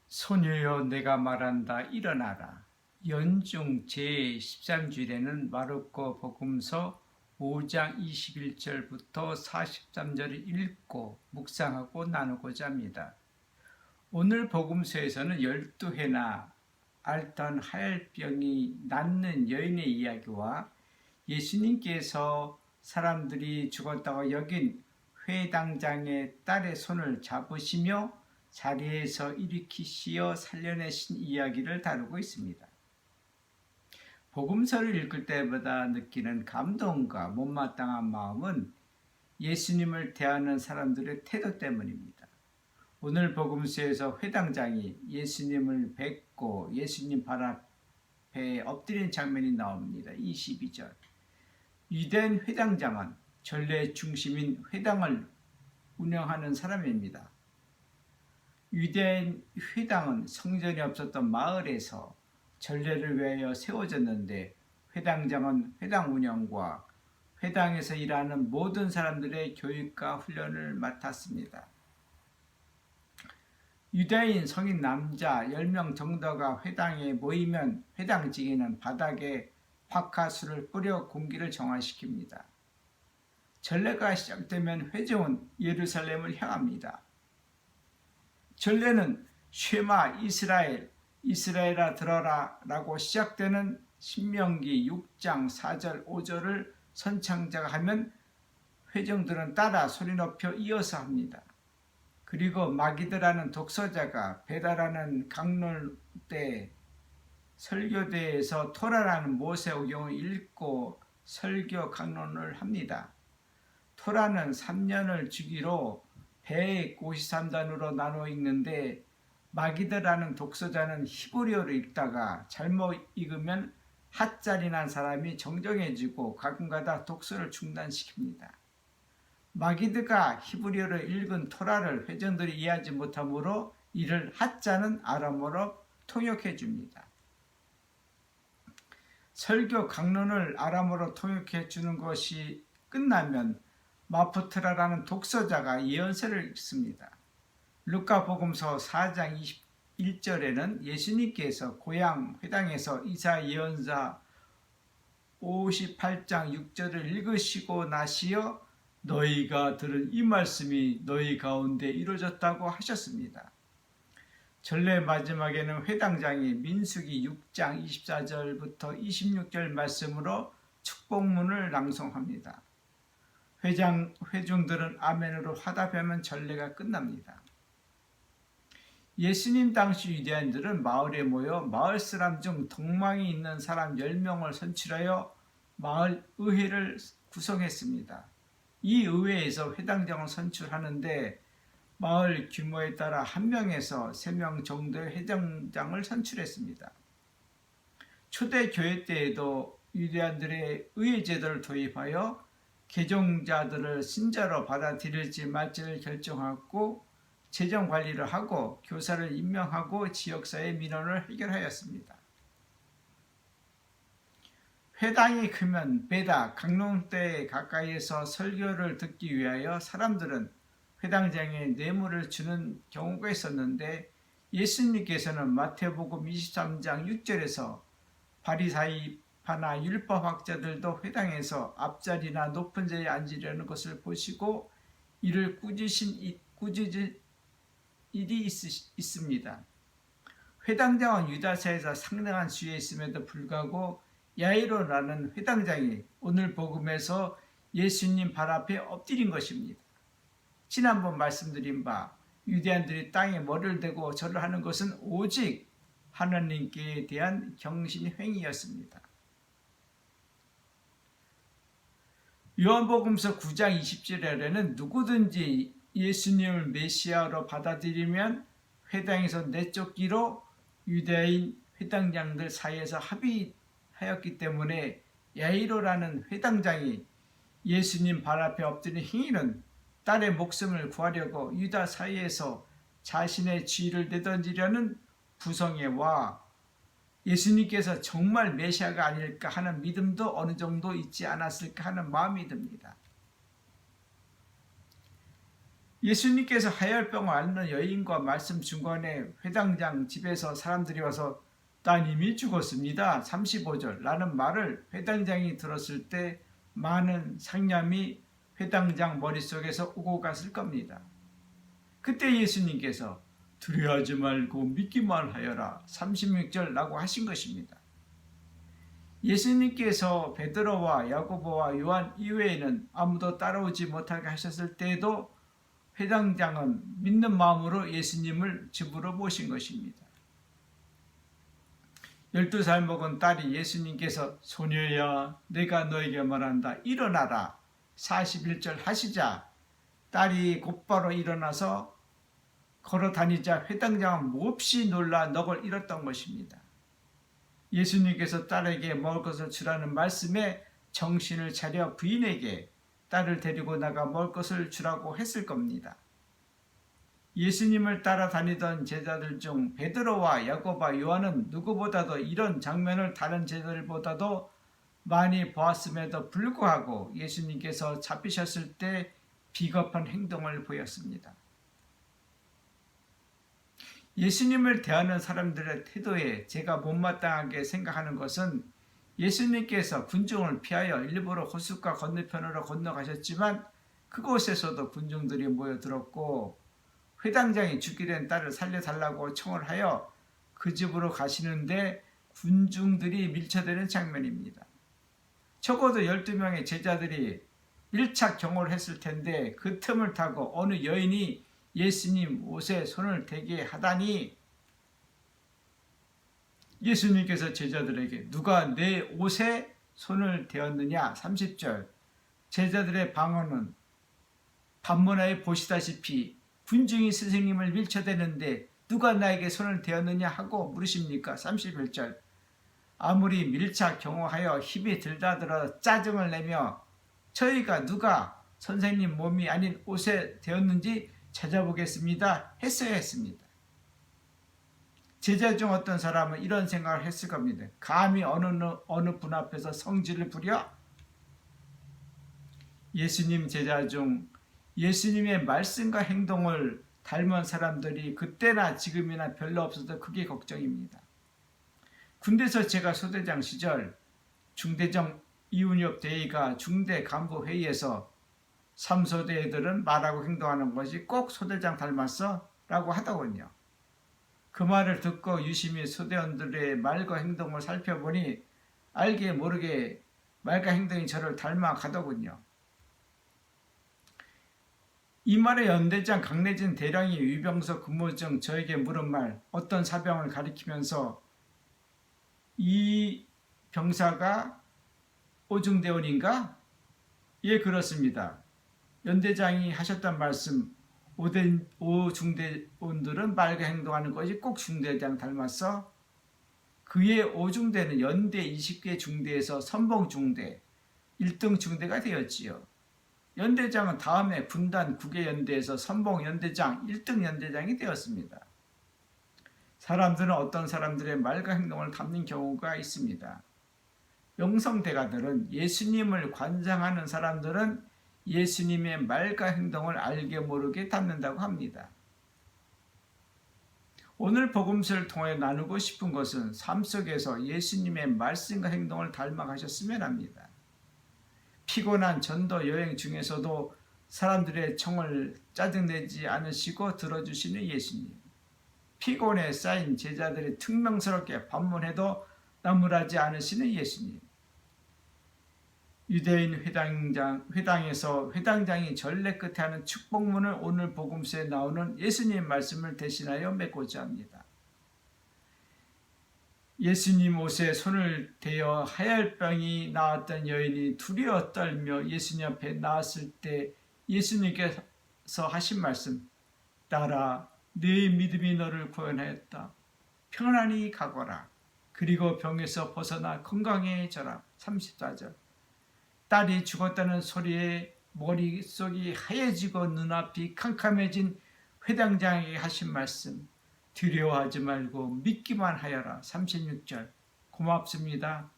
소녀여 내가 말한다 일어나라. 연중 제13주일에는 마르코 복음서 5장 21절부터 43절을 읽고 묵상하고 나누고자 합니다. 오늘 복음서에서는 12해나 앓던 하혈병이 낫는 여인의 이야기와 예수님께서 사람들이 죽었다고 여긴 회당장의 딸의 손을 잡으시며 자리에서 일으키시어 살려내신 이야기를 다루고 있습니다. 복음서를 읽을 때마다 느끼는 감동과 못마땅한 마음은 예수님을 대하는 사람들의 태도 때문입니다. 오늘 복음서에서 회당장이 예수님을 뵙고 예수님 발 앞에 엎드린 장면이 나옵니다. 22절. 유대인 회당장은 전례 중심인 회당을 운영하는 사람입니다. 유대인 회당은 성전이 없었던 마을에서 전례를 위하여 세워졌는데 회당장은 회당 운영과 회당에서 일하는 모든 사람들의 교육과 훈련을 맡았습니다. 유대인 성인 남자 10명 정도가 회당에 모이면 회당직인은 바닥에 박하수를 뿌려 공기를 정화시킵니다. 전례가 시작되면 회중은 예루살렘을 향합니다. 전례는 쉐마 이스라엘, 이스라엘아 들어라 라고 시작되는 신명기 6장 4절 5절을 선창자가 하면 회중들은 따라 소리 높여 이어서 합니다. 그리고 마기드라는 독서자가 배달하는 강론 때 설교대에서 토라라는 모세오경을 읽고 설교 강론을 합니다. 토라는 3년을 주기로 153단으로 나눠 읽는데 마기드라는 독서자는 히브리어를 읽다가 잘못 읽으면 핫잘이 난 사람이 정정해주고 가끔가다 독서를 중단시킵니다. 마기드가 히브리어를 읽은 토라를 회전들이 이해하지 못하므로 이를 핫자는 아람어로 통역해 줍니다. 설교 강론을 아람어로 통역해 주는 것이 끝나면 마프트라라는 독서자가 예언서를 읽습니다. 루카복음서 4장 21절에는 예수님께서 고향 회당에서 이사 예언서 58장 6절을 읽으시고 나시어 너희가 들은 이 말씀이 너희 가운데 이루어졌다고 하셨습니다. 전례 마지막에는 회당장이 민수기 6장 24절부터 26절 말씀으로 축복문을 낭송합니다. 회중들은 아멘으로 화답하면 전례가 끝납니다. 예수님 당시 유대인들은 마을에 모여 마을 사람 중 덕망이 있는 사람 10명을 선출하여 마을 의회를 구성했습니다. 이 의회에서 회당장을 선출하는데 마을 규모에 따라 1명에서 3명 정도의 회당장을 선출했습니다. 초대 교회 때에도 유대인들의 의회 제도를 도입하여 개종자들을 신자로 받아들일지 말지를 결정하고 재정 관리를 하고 교사를 임명하고 지역사회 민원을 해결하였습니다. 회당이 크면 배다 강론대 가까이에서 설교를 듣기 위하여 사람들은 회당장에 뇌물을 주는 경우가 있었는데 예수님께서는 마태복음 23장 6절에서 바리사이파나 율법학자들도 회당에서 앞자리나 높은 자리에 앉으려는 것을 보시고 이를 꾸짖으신 일이 있습니다. 회당장은 유다사에서 상당한 수에 있음에도 불구하고 야이로라는 회당장이 오늘 복음에서 예수님 발 앞에 엎드린 것입니다. 지난번 말씀드린 바 유대인들이 땅에 머리를 대고 절을 하는 것은 오직 하나님께 대한 경신 행위였습니다. 요한복음서 9장 20절에는 누구든지 예수님을 메시아로 받아들이면 회당에서 내쫓기로 유대인 회당장들 사이에서 합의하였기 때문에 야이로라는 회당장이 예수님 발 앞에 엎드린 행위는 딸의 목숨을 구하려고 유다 사이에서 자신의 지위를 내던지려는 부성애와 예수님께서 정말 메시아가 아닐까 하는 믿음도 어느 정도 있지 않았을까 하는 마음이 듭니다. 예수님께서 하혈병을 앓는 여인과 말씀 중간에 회당장 집에서 사람들이 와서 따님이 죽었습니다. 35절 라는 말을 회당장이 들었을 때 많은 상념이 회당장 머릿속에서 오고 갔을 겁니다. 그때 예수님께서 두려워하지 말고 믿기만 하여라 36절라고 하신 것입니다. 예수님께서 베드로와 야고보와 요한 이외에는 아무도 따라오지 못하게 하셨을 때에도 회당장은 믿는 마음으로 예수님을 집으로 모신 것입니다. 12살 먹은 딸이 예수님께서 소녀야 내가 너에게 말한다 일어나라 41절 하시자 딸이 곧바로 일어나서 걸어 다니자 회당장은 몹시 놀라 넋을 잃었던 것입니다. 예수님께서 딸에게 먹을 것을 주라는 말씀에 정신을 차려 부인에게 딸을 데리고 나가 먹을 것을 주라고 했을 겁니다. 예수님을 따라다니던 제자들 중 베드로와 야고보와 요한은 누구보다도 이런 장면을 다른 제자들보다도 많이 보았음에도 불구하고 예수님께서 잡히셨을 때 비겁한 행동을 보였습니다. 예수님을 대하는 사람들의 태도에 제가 못마땅하게 생각하는 것은 예수님께서 군중을 피하여 일부러 호숫가 건너편으로 건너가셨지만 그곳에서도 군중들이 모여들었고 회당장이 죽게 된 딸을 살려달라고 청을 하여 그 집으로 가시는데 군중들이 밀쳐대는 장면입니다. 적어도 12명의 제자들이 밀착 경호를 했을 텐데 그 틈을 타고 어느 여인이 예수님 옷에 손을 대게 하다니 예수님께서 제자들에게 누가 내 옷에 손을 대었느냐 30절 제자들의 방언은 반문하에 보시다시피 군중이 스승님을 밀쳐대는데 누가 나에게 손을 대었느냐 하고 물으십니까 31절 아무리 밀착 경호하여 힘이 들다들어 짜증을 내며 저희가 누가 선생님 몸이 아닌 옷에 대었는지 찾아보겠습니다 했어야 했습니다. 제자 중 어떤 사람은 이런 생각을 했을 겁니다. 감히 어느 분 앞에서 성질을 부려? 예수님 제자 중 예수님의 말씀과 행동을 닮은 사람들이 그때나 지금이나 별로 없어서 그게 걱정입니다. 군대에서 제가 소대장 시절 중대장 이훈엽 대위가 중대 간부 회의에서 3소대 애들은 말하고 행동하는 것이 꼭 소대장 닮았어? 라고 하더군요. 그 말을 듣고 유심히 소대원들의 말과 행동을 살펴보니 알게 모르게 말과 행동이 저를 닮아가더군요. 이 말에 연대장 강내진 대령이 위병소 근무 중 저에게 물은 말 어떤 사병을 가리키면서 이 병사가 오중대원인가? 예 그렇습니다. 연대장이 하셨던 말씀 오중대원들은 말과 행동하는 것이 꼭 중대장 닮았어? 그의 오중대는 연대 20개 중대에서 선봉중대 1등 중대가 되었지요. 연대장은 다음에 군단 9개 연대에서 선봉연대장 1등 연대장이 되었습니다. 사람들은 어떤 사람들의 말과 행동을 담는 경우가 있습니다. 영성대가들은 예수님을 관장하는 사람들은 예수님의 말과 행동을 알게 모르게 담는다고 합니다. 오늘 복음서를 통해 나누고 싶은 것은 삶 속에서 예수님의 말씀과 행동을 닮아가셨으면 합니다. 피곤한 전도 여행 중에서도 사람들의 청을 짜증내지 않으시고 들어주시는 예수님. 피곤에 쌓인 제자들이 퉁명스럽게 반문해도 나무라지 않으시는 예수님. 유대인 회당에서 회당장이 전례 끝에 하는 축복문을 오늘 복음서에 나오는 예수님 말씀을 대신하여 맺고자 합니다. 예수님 옷에 손을 대어 하혈병이 나았던 여인이 두려워 떨며 예수님 앞에 나왔을 때 예수님께서 하신 말씀 딸아 네 믿음이 너를 구원하였다. 편안히 가거라. 그리고 병에서 벗어나 건강해져라. 34절 딸이 죽었다는 소리에 머릿속이 하얘지고 눈앞이 캄캄해진 회당장에게 하신 말씀 두려워하지 말고 믿기만 하여라. 36절 고맙습니다.